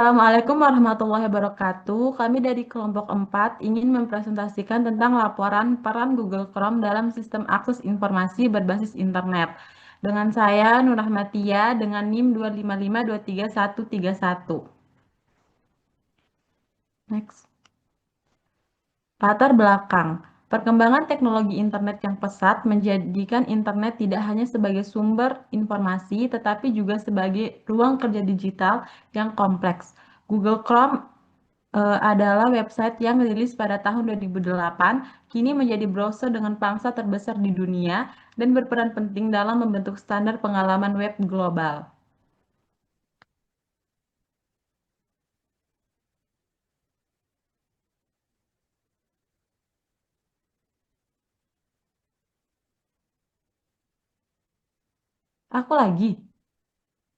Assalamualaikum warahmatullahi wabarakatuh. Kami dari kelompok 4 ingin mempresentasikan tentang laporan peran Google Chrome dalam sistem akses informasi berbasis internet. Dengan saya, Nur Rahmatia, dengan NIM 255233131. Next. Latar belakang. Perkembangan teknologi internet yang pesat menjadikan internet tidak hanya sebagai sumber informasi, tetapi juga sebagai ruang kerja digital yang kompleks. Google Chrome adalah website yang rilis pada tahun 2008, kini menjadi browser dengan pangsa terbesar di dunia dan berperan penting dalam membentuk standar pengalaman web global. Aku lagi,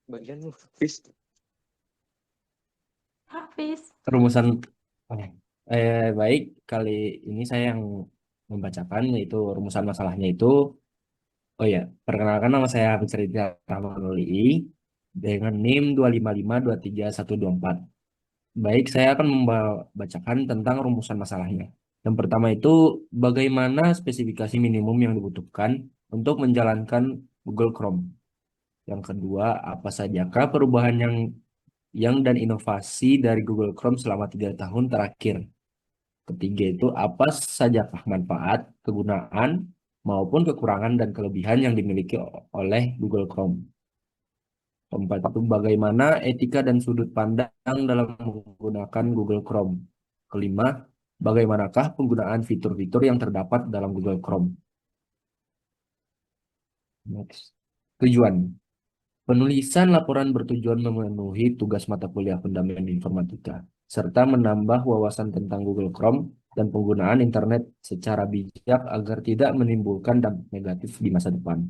Bagian Hafiz. Hafiz. Rumusan baik, kali ini saya yang membacakan, yaitu rumusan masalahnya itu. Oh ya, perkenalkan, nama saya Hafiz Ridha Rahmanuli dengan NIM 255233124. Baik, saya akan membacakan tentang rumusan masalahnya. Yang pertama itu, bagaimana spesifikasi minimum yang dibutuhkan untuk menjalankan Google Chrome. Yang kedua, apa sajakah perubahan yang dan inovasi dari Google Chrome selama 3 tahun terakhir. Ketiga itu, apa sajakah manfaat, kegunaan, maupun kekurangan dan kelebihan yang dimiliki oleh Google Chrome. Keempat itu, bagaimana etika dan sudut pandang dalam menggunakan Google Chrome. Kelima, bagaimanakah penggunaan fitur-fitur yang terdapat dalam Google Chrome. Next. Tujuan. Penulisan laporan bertujuan memenuhi tugas mata kuliah Fundamental Informatika, serta menambah wawasan tentang Google Chrome dan penggunaan internet secara bijak agar tidak menimbulkan dampak negatif di masa depan.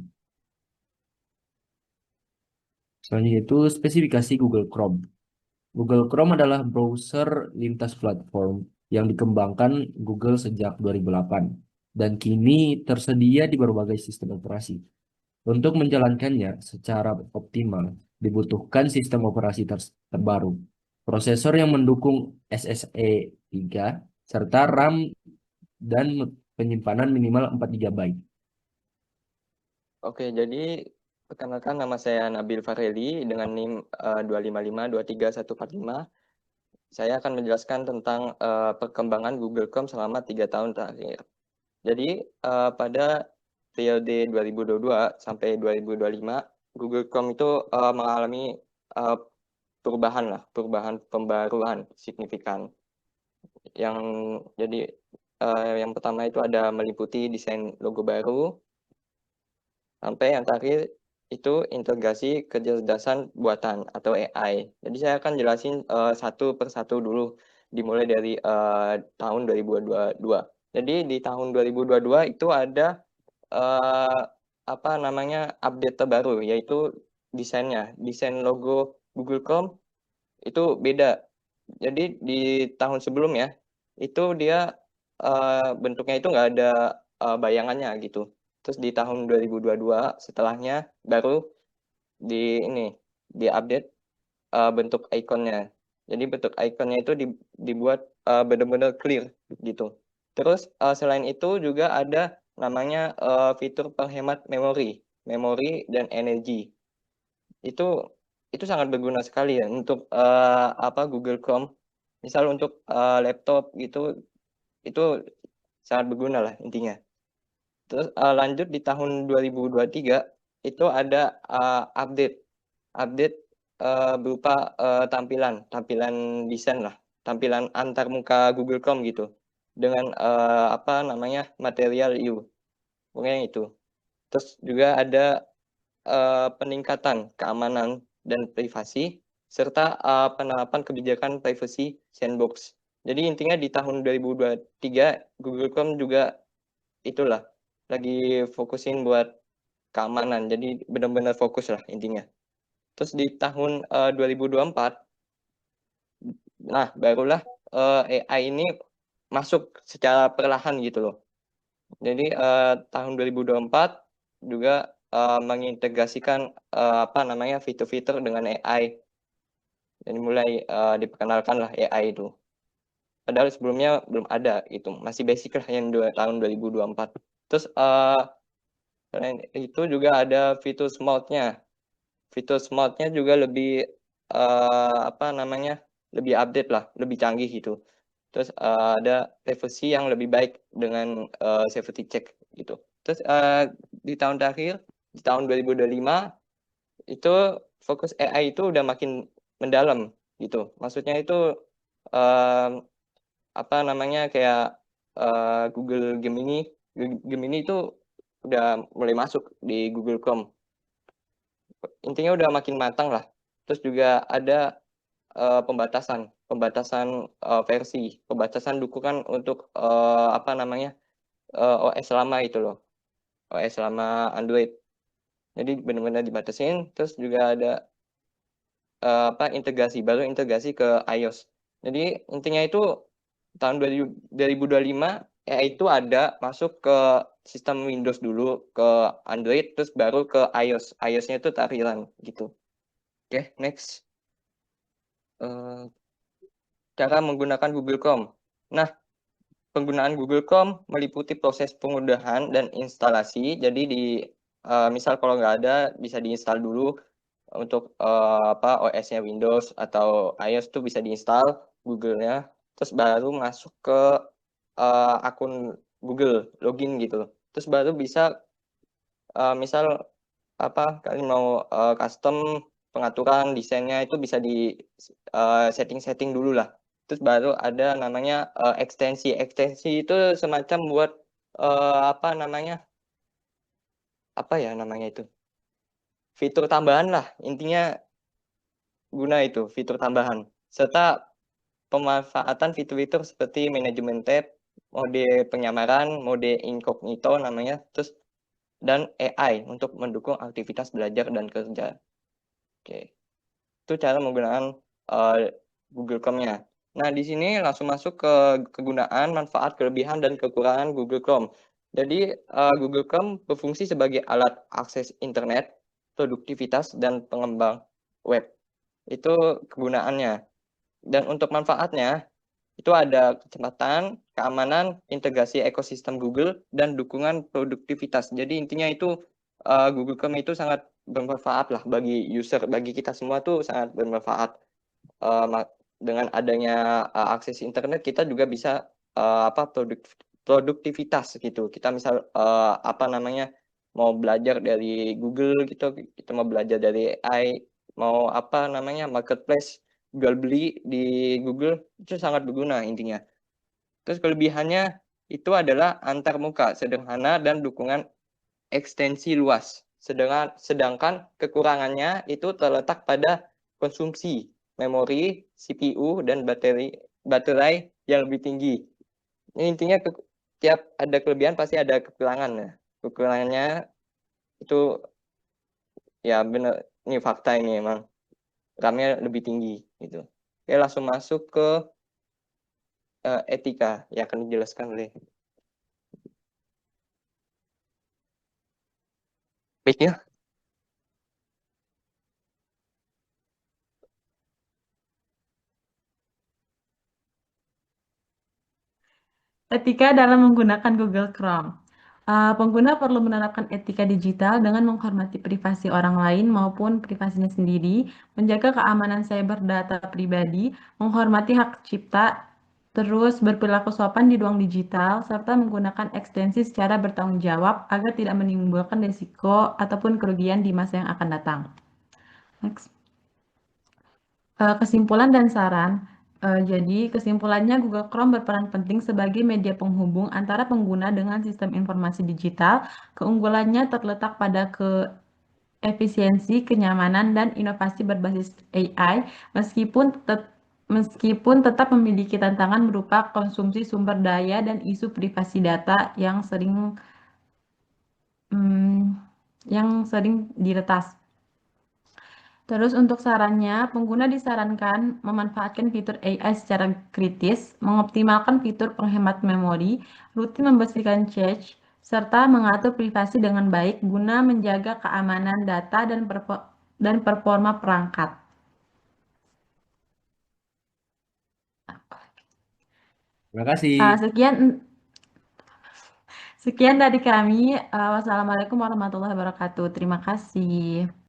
Selanjutnya itu spesifikasi Google Chrome. Google Chrome adalah browser lintas platform yang dikembangkan Google sejak 2008 dan kini tersedia di berbagai sistem operasi. Untuk menjalankannya secara optimal, dibutuhkan sistem operasi terbaru, prosesor yang mendukung SSE 3, serta RAM dan penyimpanan minimal 4 GB. Oke, jadi perkenalkan, nama saya Nabil Fareli dengan NIM 255233145. Saya akan menjelaskan tentang perkembangan Google Chrome selama 3 tahun terakhir. Jadi pada periode 2022 sampai 2025, Google Chrome itu mengalami perubahan pembaruan signifikan. Yang pertama itu ada meliputi desain logo baru, sampai yang terakhir itu integrasi kecerdasan buatan atau AI. Jadi saya akan jelasin satu persatu dulu, dimulai dari tahun 2022. Jadi di tahun 2022 itu ada update terbaru, yaitu desain logo Google Chrome itu beda. Jadi di tahun sebelumnya itu dia bentuknya itu nggak ada bayangannya gitu. Terus di tahun 2022 setelahnya baru di update bentuk ikonnya. Jadi bentuk ikonnya itu dibuat benar-benar clear gitu. Terus selain itu juga ada namanya fitur penghemat memori dan energi. Itu itu sangat berguna sekali ya untuk Google Chrome. Misal untuk laptop gitu, itu sangat berguna lah intinya. Terus lanjut di tahun 2023 itu ada update update berupa tampilan desain lah, tampilan antar muka Google Chrome gitu, dengan material view, pokoknya itu. Terus juga ada peningkatan keamanan dan privasi, serta penerapan kebijakan privacy sandbox. Jadi intinya di tahun 2023 Google Chrome juga itulah lagi fokusin buat keamanan. Jadi benar-benar fokus lah intinya. Terus di tahun 2024, nah barulah AI ini masuk secara perlahan gitu loh. Jadi tahun 2024 juga mengintegrasikan fitur-fitur dengan AI. Jadi mulai diperkenalkan lah AI itu. Padahal sebelumnya belum ada itu, masih basic lah yang tahun 2024. Terus selain itu juga ada fitur Smart-nya. Fitur Smart-nya juga lebih apa namanya, lebih update lah, lebih canggih gitu. Terus ada privacy yang lebih baik dengan safety check gitu. Terus di tahun terakhir, di tahun 2025 itu fokus AI itu udah makin mendalam gitu. Maksudnya itu apa namanya kayak Google Gemini, Gemini itu udah mulai masuk di Google Chrome. Intinya udah makin matang lah. Terus juga ada pembatasan versi, pembatasan dukungan untuk apa namanya OS lama itu loh, OS lama Android. Jadi benar-benar dibatasin. Terus juga ada apa baru integrasi ke iOS. Jadi intinya itu tahun 2025 itu ada masuk ke sistem Windows dulu ke Android terus baru ke iOS. iOS-nya itu takriran gitu. Oke, next. Cara menggunakan Google Chrome. Nah, penggunaan Google Chrome meliputi proses pengunduhan dan instalasi. Jadi misal kalau nggak ada bisa diinstal dulu untuk apa OS-nya Windows atau iOS tuh bisa diinstal Google-nya, terus baru masuk ke akun Google, login gitu. Terus baru bisa misal apa kalian mau custom pengaturan desainnya itu bisa di setting-setting dulu lah. Terus baru ada namanya ekstensi. Ekstensi itu semacam buat apa namanya? Apa ya namanya itu? Fitur tambahan lah. Intinya guna itu fitur tambahan. Serta pemanfaatan fitur-fitur seperti manajemen tab, mode penyamaran, mode incognito namanya, terus dan AI untuk mendukung aktivitas belajar dan kerja. Oke. Itu cara menggunakan Google Chrome-nya. Nah, di sini langsung masuk ke kegunaan, manfaat, kelebihan, dan kekurangan Google Chrome. Jadi, Google Chrome berfungsi sebagai alat akses internet, produktivitas, dan pengembang web. Itu kegunaannya. Dan untuk manfaatnya, itu ada kecepatan, keamanan, integrasi ekosistem Google, dan dukungan produktivitas. Jadi intinya itu Google Chrome itu sangat bermanfaat lah bagi user, bagi kita semua tuh sangat bermanfaat. Dengan adanya akses internet kita juga bisa apa produktivitas gitu. Kita misal apa namanya mau belajar dari Google gitu, kita mau belajar dari AI, mau apa namanya marketplace jual beli di Google itu sangat berguna intinya. Terus kelebihannya itu adalah antar muka, sederhana dan dukungan ekstensi luas. Sedangkan kekurangannya itu terletak pada konsumsi memori, CPU dan baterai yang lebih tinggi. Ini intinya tiap ada kelebihan pasti ada kekurangan. Nah, kekurangannya itu ya benar ini fakta ini emang RAM-nya lebih tinggi gitu. Oke, langsung masuk ke etika yang akan dijelaskan oleh baiknya. Etika dalam menggunakan Google Chrome. Pengguna perlu menerapkan etika digital dengan menghormati privasi orang lain maupun privasinya sendiri, menjaga keamanan cyber data pribadi, menghormati hak cipta, terus berperilaku sopan di ruang digital, serta menggunakan ekstensi secara bertanggung jawab agar tidak menimbulkan risiko ataupun kerugian di masa yang akan datang. Next. Kesimpulan dan saran. Jadi kesimpulannya Google Chrome berperan penting sebagai media penghubung antara pengguna dengan sistem informasi digital. Keunggulannya terletak pada efisiensi, kenyamanan, dan inovasi berbasis AI, meskipun tetap memiliki tantangan berupa konsumsi sumber daya dan isu privasi data yang sering diretas. Terus untuk sarannya, pengguna disarankan memanfaatkan fitur AI secara kritis, mengoptimalkan fitur penghemat memori, rutin membersihkan cache, serta mengatur privasi dengan baik guna menjaga keamanan data dan performa perangkat. Terima kasih. Sekian dari kami. Wassalamualaikum warahmatullahi wabarakatuh. Terima kasih.